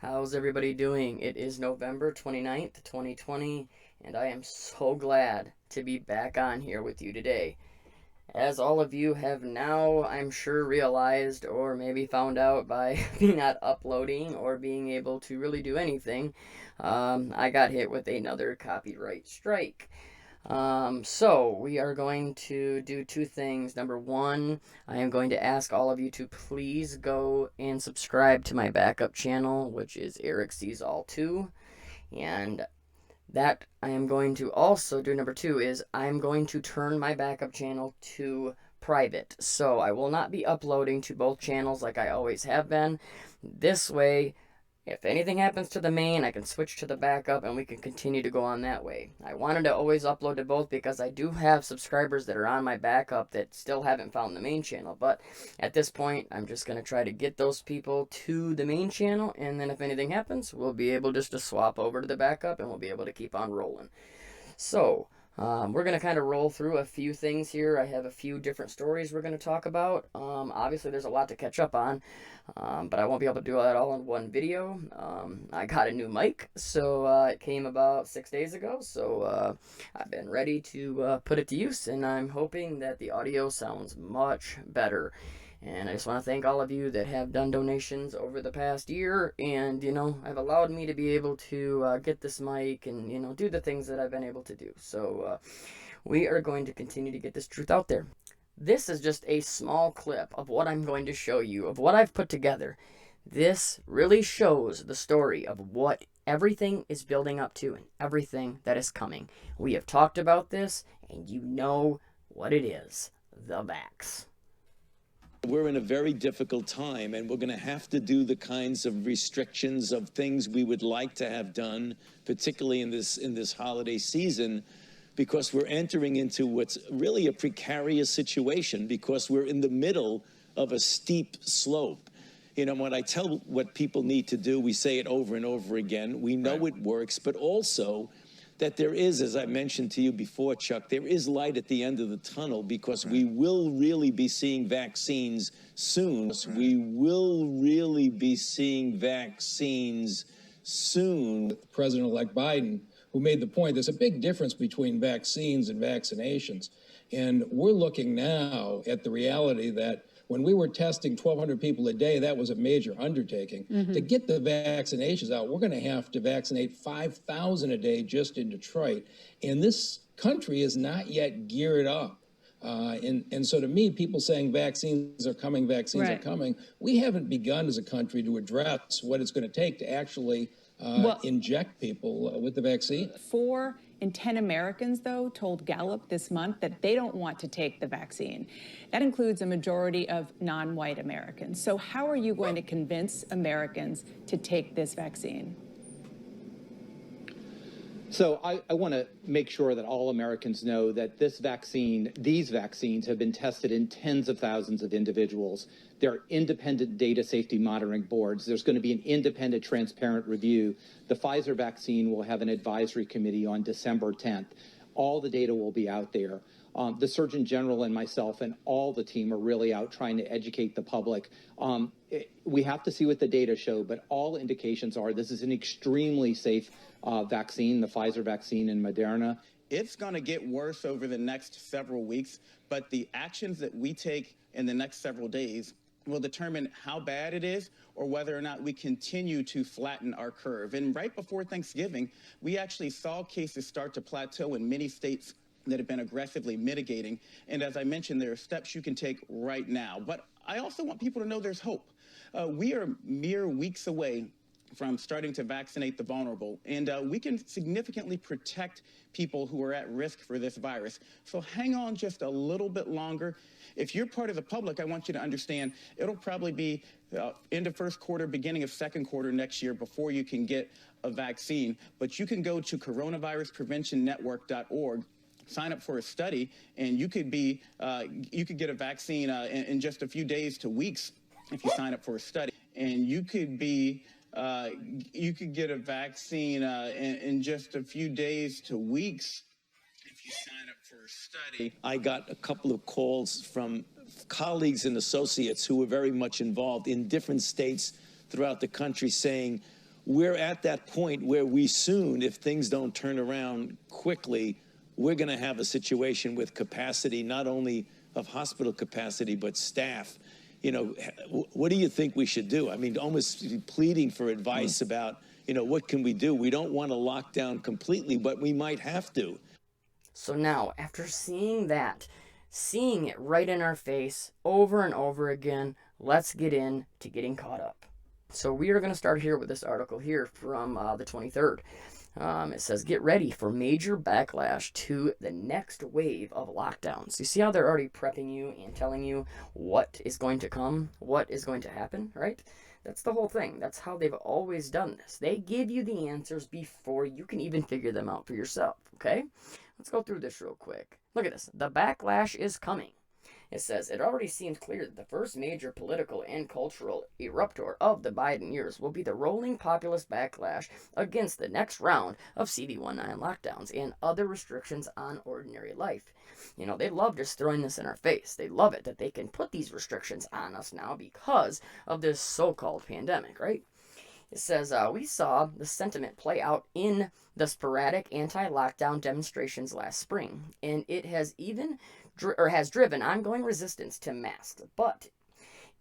How's everybody doing? It is November 29th, 2020, and I am so glad to be back on here with you today. As all of you have now, I'm sure, realized or maybe found out by me not uploading or being able to really do anything, I got hit with another copyright strike. So we are going to do two things. Number one, I am going to ask all of you to please go and subscribe to my backup channel, which is Eric Sees All 2. And that I am going to also do. Number two is I'm going to turn my backup channel to private. So I will not be uploading to both channels like I always have been. This way, if anything happens to the main, I can switch to the backup and we can continue to go on that way. I wanted to always upload to both because I do have subscribers that are on my backup that still haven't found the main channel. But at this point, I'm just going to try to get those people to the main channel, and then if anything happens, we'll be able just to swap over to the backup and we'll be able to keep on rolling. So, we're going to kind of roll through a few things here. I have a few different stories we're going to talk about. Obviously, there's a lot to catch up on, but I won't be able to do that all in one video. I got a new mic, so it came about 6 days ago, so I've been ready to put it to use, and I'm hoping that the audio sounds much better. And I just want to thank all of you that have done donations over the past year and, have allowed me to be able to get this mic and, do the things that I've been able to do. So we are going to continue to get this truth out there. This is just a small clip of what I'm going to show you, of what I've put together. This really shows the story of what everything is building up to and everything that is coming. We have talked about this, and you know what it is, the vax. We're in a very difficult time, and we're going to have to do the kinds of restrictions of things we would like to have done, particularly in this holiday season, because we're entering into what's really a precarious situation because we're in the middle of a steep slope. When I tell what people need to do, we say it over and over again. We know it works, but also that there is, as I mentioned to you before, Chuck, there is light at the end of the tunnel because we will really be seeing vaccines soon. We will really be seeing vaccines soon. President-elect Biden, who made the point, there's a big difference between vaccines and vaccinations. And we're looking now at the reality that when we were testing 1,200 people a day, that was a major undertaking. To get the vaccinations out, we're going to have to vaccinate 5,000 a day just in Detroit. And this country is not yet geared up. And so to me, people saying vaccines are coming, vaccines are coming, we haven't begun as a country to address what it's going to take to actually inject people with the vaccine. 4 in 10 Americans, though, told Gallup this month that they don't want to take the vaccine. That includes a majority of non-white Americans. So how are you going to convince Americans to take this vaccine? So I want to make sure that all Americans know that these vaccines have been tested in tens of thousands of individuals. There are independent data safety monitoring boards. There's going to be an independent, transparent review. The Pfizer vaccine will have an advisory committee on December 10th. All the data will be out there. The Surgeon General and myself and all the team are really out trying to educate the public. We have to see what the data show, but all indications are this is an extremely safe vaccine, the Pfizer vaccine and Moderna. It's going to get worse over the next several weeks, but the actions that we take in the next several days will determine how bad it is or whether or not we continue to flatten our curve. And right before Thanksgiving, we actually saw cases start to plateau in many states that have been aggressively mitigating. And as I mentioned, there are steps you can take right now. But I also want people to know there's hope. We are mere weeks away from starting to vaccinate the vulnerable, and we can significantly protect people who are at risk for this virus. So hang on just a little bit longer. If you're part of the public, I want you to understand it'll probably be end of first quarter, beginning of second quarter next year before you can get a vaccine. But you can go to coronaviruspreventionnetwork.org, sign up for a study, and you could get a vaccine in just a few days to weeks if you sign up for a study. And you could get a vaccine in just a few days to weeks if you sign up for a study. I got a couple of calls from colleagues and associates who were very much involved in different states throughout the country saying, we're at that point where we soon, if things don't turn around quickly, we're going to have a situation with capacity, not only of hospital capacity, but staff. You know, what do you think we should do? I mean, almost pleading for advice about, you know, what can we do? We don't want to lock down completely, but we might have to. So now, after seeing that, seeing it right in our face over and over again, let's get into getting caught up. So we are going to start here with this article here from the 23rd. It says, get ready for major backlash to the next wave of lockdowns. You see how they're already prepping you and telling you what is going to come, what is going to happen, right? That's the whole thing. That's how they've always done this. They give you the answers before you can even figure them out for yourself, okay? Let's go through this real quick. Look at this. The backlash is coming. It says, it already seems clear that the first major political and cultural eruptor of the Biden years will be the rolling populist backlash against the next round of CD19 lockdowns and other restrictions on ordinary life. You know, they love just throwing this in our face. They love it that they can put these restrictions on us now because of this so-called pandemic, right? It says, we saw the sentiment play out in the sporadic anti-lockdown demonstrations last spring, and it has driven ongoing resistance to masks, but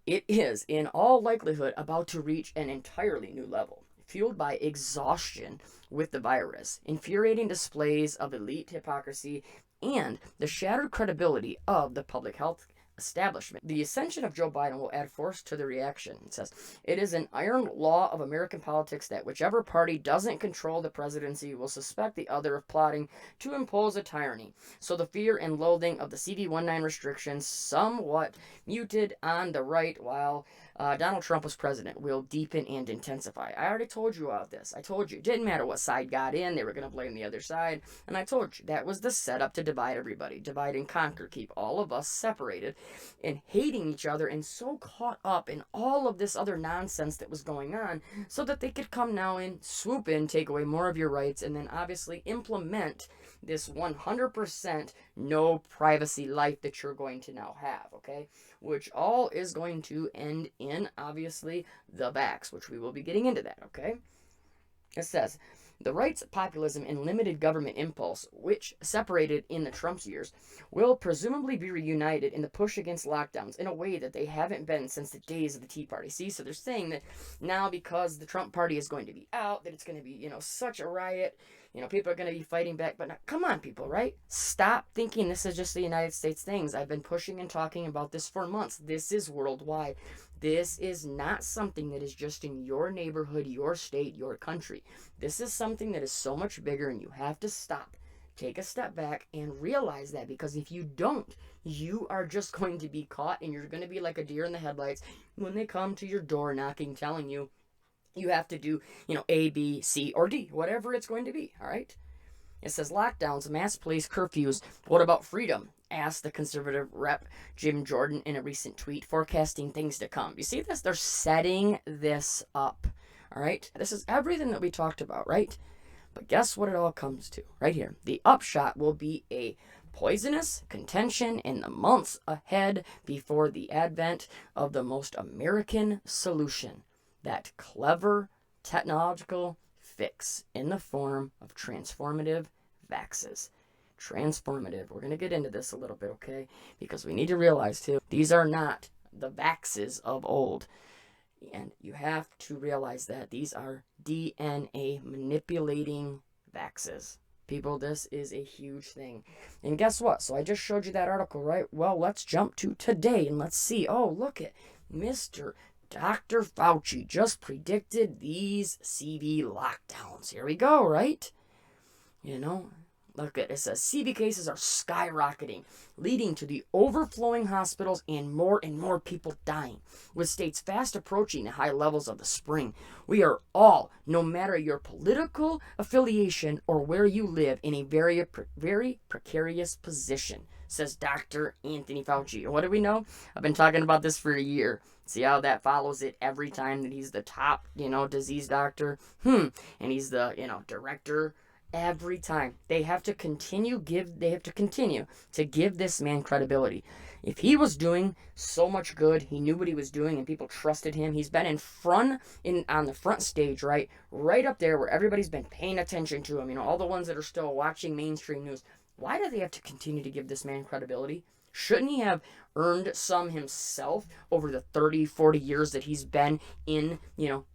it is in all likelihood about to reach an entirely new level, fueled by exhaustion with the virus, infuriating displays of elite hypocrisy, and the shattered credibility of the public health establishment. The ascension of Joe Biden will add force to the reaction. It says, it is an iron law of American politics that whichever party doesn't control the presidency will suspect the other of plotting to impose a tyranny. So the fear and loathing of the CD19 restrictions, somewhat muted on the right while Donald Trump was president, will deepen and intensify. I already told you about this. I told you it didn't matter what side got in, they were going to blame the other side. And I told you that was the setup to divide everybody, divide and conquer, keep all of us separated and hating each other and so caught up in all of this other nonsense that was going on so that they could come now and swoop in, take away more of your rights, and then obviously implement this 100% no privacy life that you're going to now have, okay? Which all is going to end in, obviously, the vax, which we will be getting into that, okay? It says, the right's populism and limited government impulse, which separated in the Trump's years, will presumably be reunited in the push against lockdowns in a way that they haven't been since the days of the Tea Party. See, so they're saying that now because the Trump party is going to be out, that it's going to be, you know, such a riot, you know, people are going to be fighting back. But now, come on, people, right? Stop thinking this is just the United States things. I've been pushing and talking about this for months. This is worldwide. This is not something that is just in your neighborhood, your state, your country. This is something that is so much bigger, and you have to stop. Take a step back and realize that, because if you don't, you are just going to be caught, and you're going to be like a deer in the headlights when they come to your door knocking, telling you you have to do, you know, A, B, C, or D, whatever it's going to be, all right? It says lockdowns, mass police curfews. What about freedom? Asked the conservative rep Jim Jordan in a recent tweet, forecasting things to come. You see this? They're setting this up, all right? This is everything that we talked about, right? But guess what it all comes to? Right here. The upshot will be a poisonous contention in the months ahead before the advent of the most American solution, that clever technological fix in the form of transformative vaxes. Transformative. We're going to get into this a little bit, okay? Because we need to realize, too, these are not the vaxes of old. And you have to realize that these are DNA manipulating vaxes. People, this is a huge thing. And guess what? So I just showed you that article, right? Well, let's jump to today and let's see. Oh, look at Mr. Dr. Fauci just predicted these CV lockdowns. Here we go, right? You know, look at it. It says CV cases are skyrocketing, leading to the overflowing hospitals and more people dying. With states fast approaching the high levels of the spring, we are all, no matter your political affiliation or where you live, in a very precarious position, says Dr. Anthony Fauci. What do we know? I've been talking about this for a year. See how that follows it every time that he's the top, you know, disease doctor? And he's the, you know, director. Every time. They have to continue to give this man credibility. If he was doing so much good, he knew what he was doing, and people trusted him. He's been on the front stage, right up there where everybody's been paying attention to him. All the ones that are still watching mainstream news. Why do they have to continue to give this man credibility? Shouldn't he have earned some himself over the 30, 40 years that he's been in,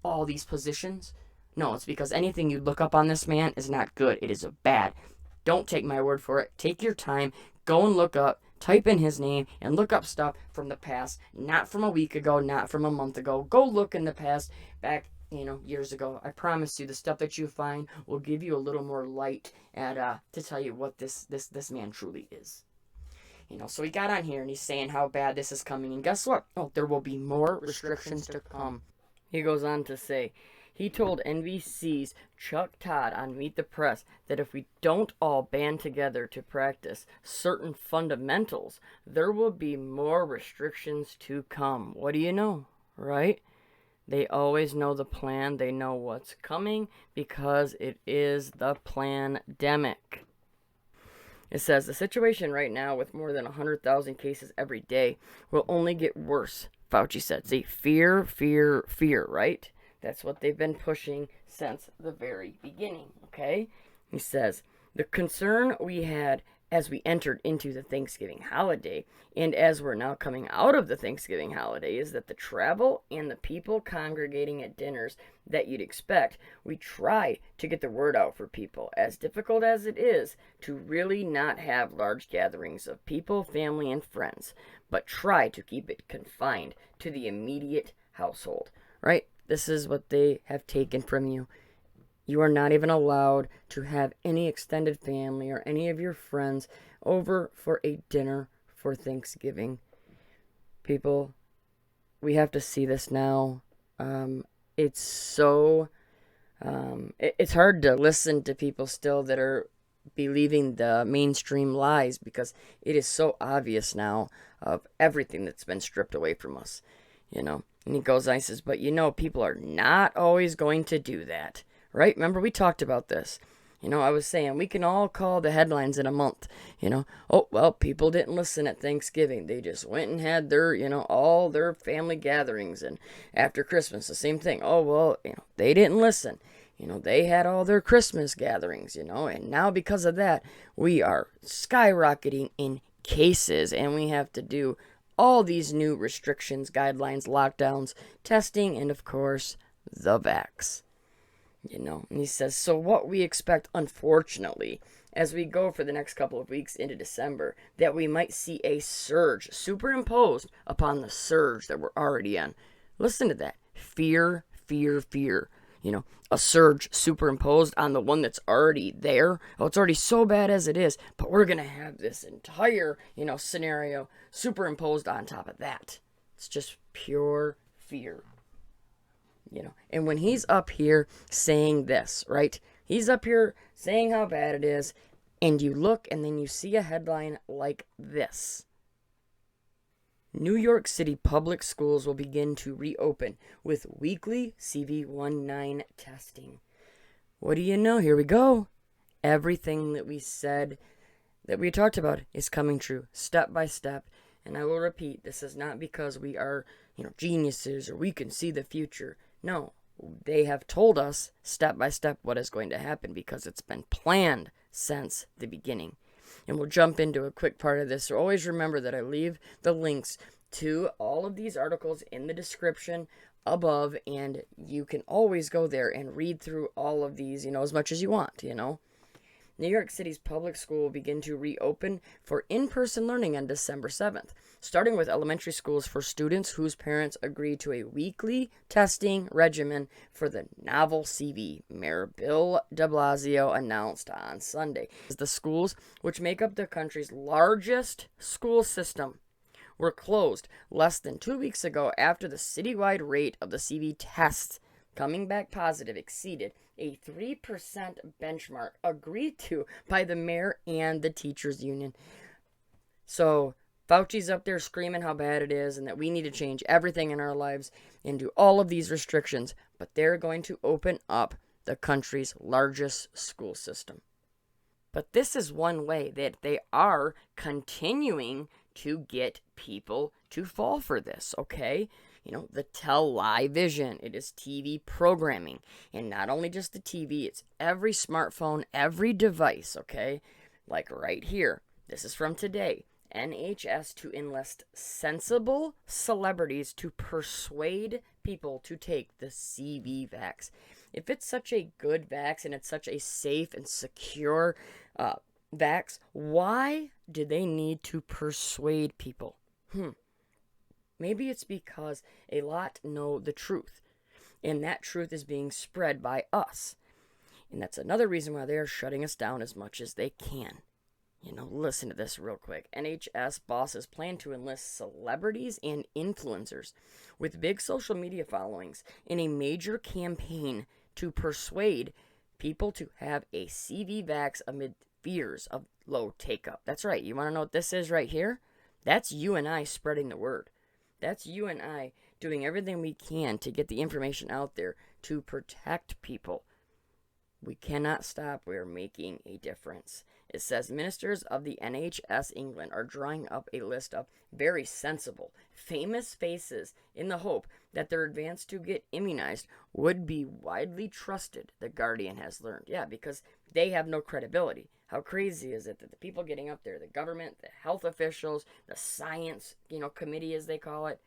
all these positions? No, it's because anything you look up on this man is not good. It is bad. Don't take my word for it. Take your time. Go and look up. Type in his name and look up stuff from the past. Not from a week ago. Not from a month ago. Go look in the past. Back, years ago. I promise you, the stuff that you find will give you a little more light to tell you what this man truly is. So he got on here and he's saying how bad this is coming. And guess what? Oh, there will be more restrictions to come. He goes on to say, he told NBC's Chuck Todd on Meet the Press that if we don't all band together to practice certain fundamentals, there will be more restrictions to come. What do you know, right? They always know the plan. They know what's coming because it is the plandemic. It says the situation right now with more than 100,000 cases every day will only get worse, Fauci said. See, fear, fear, fear, right? That's what they've been pushing since the very beginning, okay? He says, the concern we had as we entered into the Thanksgiving holiday and as we're now coming out of the Thanksgiving holiday is that the travel and the people congregating at dinners that you'd expect, we try to get the word out for people, as difficult as it is to really not have large gatherings of people, family, and friends, but try to keep it confined to the immediate household, right? This is what they have taken from you. You are not even allowed to have any extended family or any of your friends over for a dinner for Thanksgiving. People, we have to see this now. It's so... it's hard to listen to people still that are believing the mainstream lies because it is so obvious now of everything that's been stripped away from us, And he goes on and says, but people are not always going to do that. Right? Remember, we talked about this. I was saying we can all call the headlines in a month. Oh, well, people didn't listen at Thanksgiving. They just went and had their, all their family gatherings. And after Christmas, the same thing. Oh, well, they didn't listen. They had all their Christmas gatherings, and now because of that, we are skyrocketing in cases and we have to do all these new restrictions, guidelines, lockdowns, testing, and of course, the vax. And he says, so what we expect, unfortunately, as we go for the next couple of weeks into December, that we might see a surge superimposed upon the surge that we're already in. Listen to that. Fear, fear, fear. A surge superimposed on the one that's already there. Oh, it's already so bad as it is, but we're going to have this entire, scenario superimposed on top of that. It's just pure fear. And when he's up here saying this, right? He's up here saying how bad it is, and you look and then you see a headline like this. New York City public schools will begin to reopen with weekly CV19 testing. What do you know? Here we go. Everything that we said, that we talked about is coming true, step by step. And I will repeat, this is not because we are, geniuses or we can see the future. No, they have told us step by step what is going to happen because it's been planned since the beginning. And we'll jump into a quick part of this. So always remember that I leave the links to all of these articles in the description above, and you can always go there and read through all of these, as much as you want, New York City's public school will begin to reopen for in-person learning on December 7th, starting with elementary schools for students whose parents agree to a weekly testing regimen for the novel CV, Mayor Bill de Blasio announced on Sunday. The schools, which make up the country's largest school system, were closed less than 2 weeks ago after the citywide rate of the CV tests coming back positive exceeded a 3% benchmark agreed to by the mayor and the teachers union. So Fauci's up there screaming how bad it is and that we need to change everything in our lives and do all of these restrictions, but they're going to open up the country's largest school system. But this is one way that they are continuing to get people to fall for this, okay? You know, the television, it is TV programming. And not only just the TV, it's every smartphone, every device, okay? Like right here. This is from today. NHS to enlist sensible celebrities to persuade people to take the CV vax. If it's such a good vax and it's such a safe and secure vax, why do they need to persuade people? Maybe it's because a lot know the truth, and that truth is being spread by us. And that's another reason why they are shutting us down as much as they can. You know, listen to this real quick. NHS bosses plan to enlist celebrities and influencers with big social media followings in a major campaign to persuade people to have a CV vax amid fears of low take-up. That's right. You want to know what this is right here? That's you and I spreading the word. That's you and I doing everything we can to get the information out there to protect people. We cannot stop. We are making a difference. It says ministers of the NHS England are drawing up a list of very sensible, famous faces in the hope that their advance to get immunized would be widely trusted, The Guardian has learned. Yeah, because they have no credibility. How crazy is it that the people getting up there, the government, the health officials, the science, committee as they call it,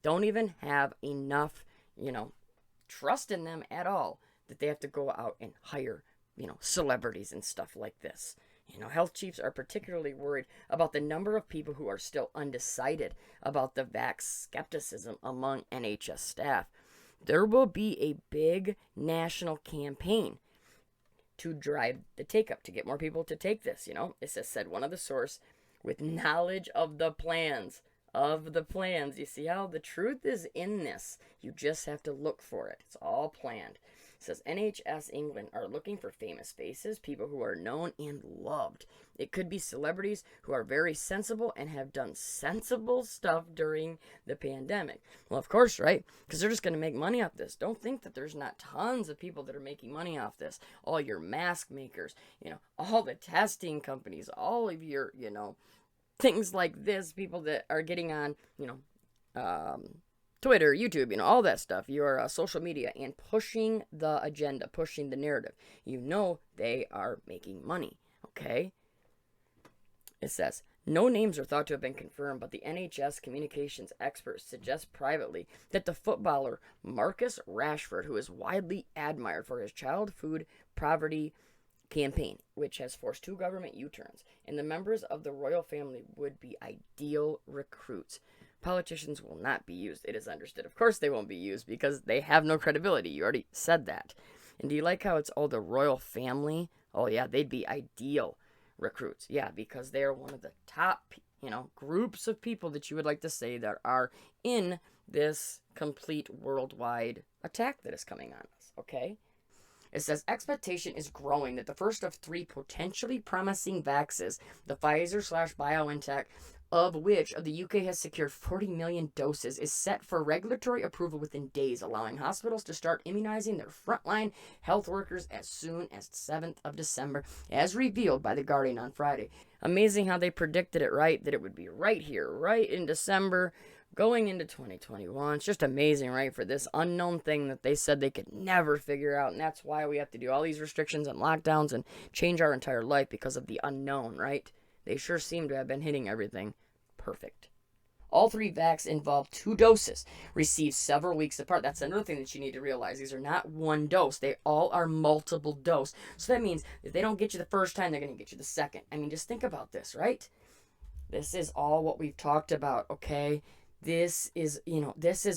don't even have enough, trust in them at all that they have to go out and hire, celebrities and stuff like this. Health chiefs are particularly worried about the number of people who are still undecided about the vax skepticism among NHS staff. There will be a big national campaign to drive the take-up, to get more people to take this, It said one of the source with knowledge of the plans. You see how the truth is in this. You just have to look for it. It's all planned. It says NHS England are looking for famous faces, people who are known and loved. It could be celebrities who are very sensible and have done sensible stuff during the pandemic. Well, of course, right? Because they're just going to make money off this. Don't think that there's not tons of people that are making money off this. All your mask makers, all the testing companies, all of your, things like this, people that are getting on, Twitter, YouTube, all that stuff, your social media, and pushing the agenda, pushing the narrative. They are making money, okay? It says, no names are thought to have been confirmed, but the NHS communications experts suggest privately that the footballer Marcus Rashford, who is widely admired for his child food poverty campaign, which has forced 2 government U-turns, and the members of the royal family would be ideal recruits. Politicians will not be used. It is understood. Of course they won't be used because they have no credibility. You already said that. And do you like how it's the royal family? Oh yeah, they'd be ideal recruits. Yeah, because they are one of the top, groups of people that you would like to say that are in this complete worldwide attack that is coming on us, okay? It says, expectation is growing that the first of 3 potentially promising vaxes, the Pfizer/BioNTech, of which the UK has secured 40 million doses, is set for regulatory approval within days, allowing hospitals to start immunizing their frontline health workers as soon as 7th of December, as revealed by The Guardian on Friday. Amazing how they predicted it right, that it would be right here, right in December, going into 2021. It's just amazing, right, for this unknown thing that they said they could never figure out, and that's why we have to do all these restrictions and lockdowns and change our entire life because of the unknown, right? They sure seem to have been hitting everything perfect. All 3 vax involve 2 doses, received several weeks apart. That's another thing that you need to realize. These are not one dose. They all are multiple dose. So that means if they don't get you the first time, they're going to get you the second. I mean, just think about this, right? This is all what we've talked about, okay? This is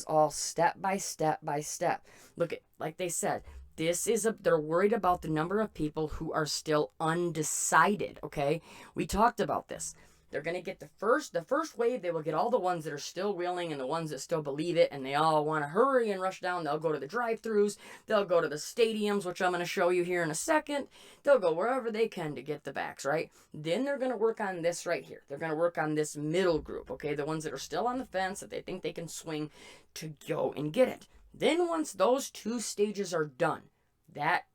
all step by step by step. Look at, like they said, they're worried about the number of people who are still undecided, okay? We talked about this. They're going to get the first wave, they will get all the ones that are still willing and the ones that still believe it, and they all want to hurry and rush down. They'll go to the drive-thrus, they'll go to the stadiums, which I'm going to show you here in a second. They'll go wherever they can to get the vax, right? Then they're going to work on this right here. They're going to work on this middle group, okay? The ones that are still on the fence, that they think they can swing to go and get it. Then once those 2 stages are done,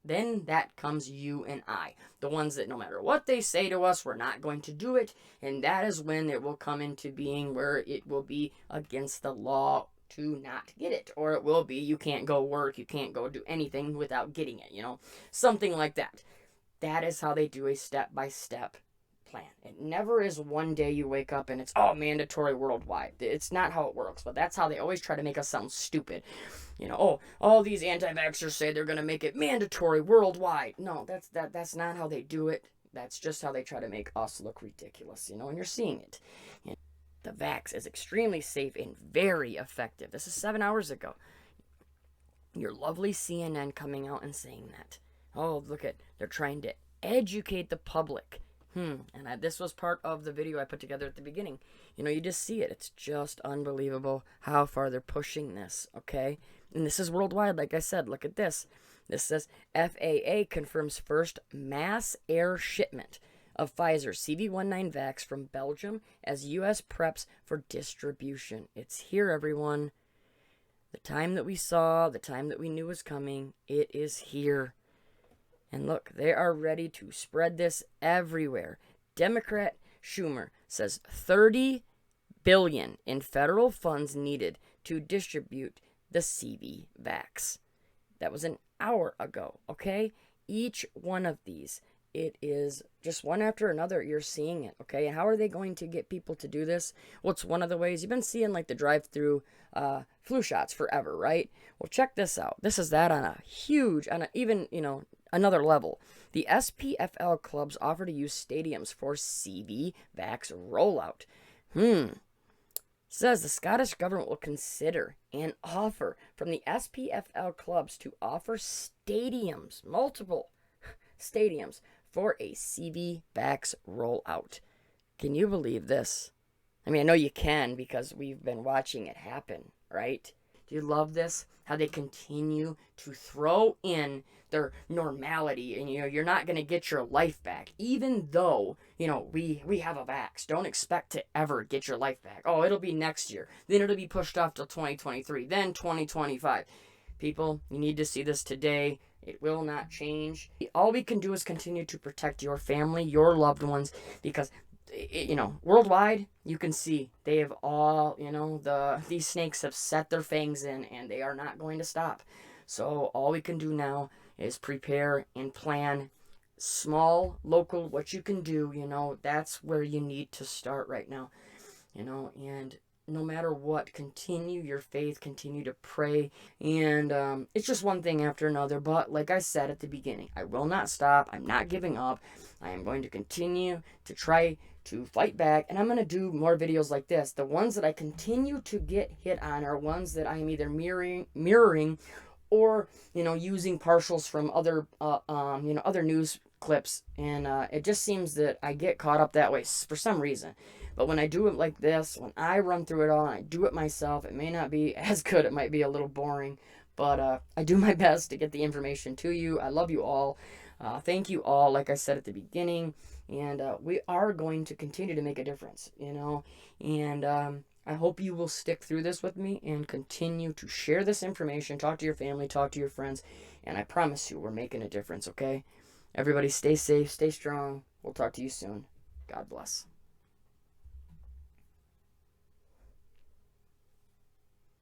then that comes you and I, the ones that no matter what they say to us, we're not going to do it. And that is when it will come into being where it will be against the law to not get it, or it will be you can't go work, you can't go do anything without getting it, something like that. That is how they do a step-by-step plan. It never is one day you wake up and it's mandatory worldwide. It's not how it works, but that's how they always try to make us sound stupid. All these anti-vaxxers say they're going to make it mandatory worldwide. No, that's not how they do it. That's just how they try to make us look ridiculous, and you're seeing it. The vax is extremely safe and very effective. This is 7 hours ago. Your lovely CNN coming out and saying that. Oh, look at, they're trying to educate the public. And this was part of the video I put together at the beginning. You just see it. It's just unbelievable how far they're pushing this, okay? And this is worldwide, like I said. Look at this. This says, FAA confirms first mass air shipment of Pfizer CV19 vax from Belgium as U.S. preps for distribution. It's here, everyone. The time that we saw, the time that we knew was coming, it is here. And look, they are ready to spread this everywhere. Democrat Schumer says $30 billion in federal funds needed to distribute the CV vax. That was an hour ago, okay? Each one of these, it is just one after another. You're seeing it, okay? And how are they going to get people to do this? Well, it's one of the ways. You've been seeing like the drive-through flu shots forever, right? Well, check this out. This is that on a huge, another level. The SPFL clubs offer to use stadiums for CV vax rollout. Says the Scottish government will consider an offer from the SPFL clubs to offer stadiums, multiple stadiums, for a CV vax rollout. Can you believe this? I mean, I know you can because we've been watching it happen, right? Do you love this? How they continue to throw in their normality, and you're not going to get your life back, even though we have a vax. Don't expect to ever get your life back. Oh, it'll be next year, then it'll be pushed off till 2023, then 2025. People, you need to see this today. It will not change. All we can do is continue to protect your family, your loved ones, because worldwide, you can see they have all, these snakes have set their fangs in, and they are not going to stop. So all we can do now is prepare and plan small, local, what you can do, that's where you need to start right now, and no matter what, continue your faith, continue to pray, and it's just one thing after another. But like I said at the beginning, I will not stop. I'm not giving up. I am going to continue to try to fight back, and I'm going to do more videos like this. The ones that I continue to get hit on are ones that I'm either mirroring or using partials from other other news clips, and it just seems that I get caught up that way for some reason. But when I do it like this, when I run through it all and I do it myself, it may not be as good. It might be a little boring, but I do my best to get the information to you. I love you all. Thank you all, like I said at the beginning, and we are going to continue to make a difference, and I hope you will stick through this with me and continue to share this information, talk to your family, talk to your friends, and I promise you we're making a difference, okay? Everybody stay safe, stay strong. We'll talk to you soon. God bless.